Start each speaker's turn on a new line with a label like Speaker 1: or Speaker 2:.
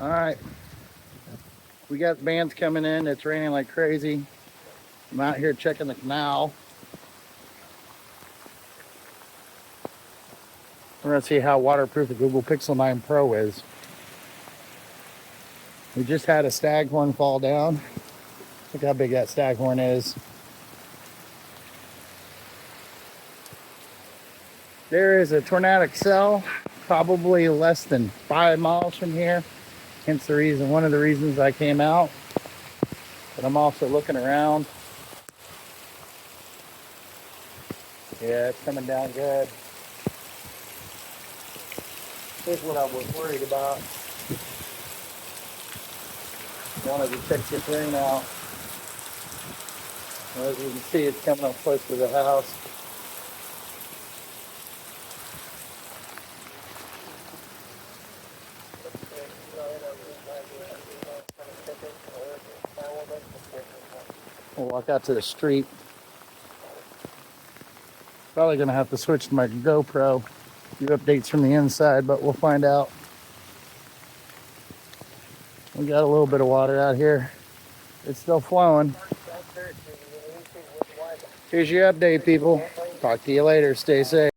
Speaker 1: All right, we got bands coming in. It's raining like crazy. I'm out here checking the canal. We're gonna see how waterproof the Google Pixel 9 Pro is. We just had a staghorn fall down. Look how big that staghorn is. There is a tornadic cell, probably less than 5 miles from here. Hence the reason, one of the reasons I came out. But I'm also looking around. Yeah, it's coming down good. Here's what I was worried about. Wanted to check this rain out. As you can see, it's coming up close to the house. We'll walk out to the street. Probably gonna have to switch to my GoPro. Do updates from the inside, but we'll find out. We got a little bit of water out here. It's still flowing. Here's your update, people. Talk to you later. Stay safe.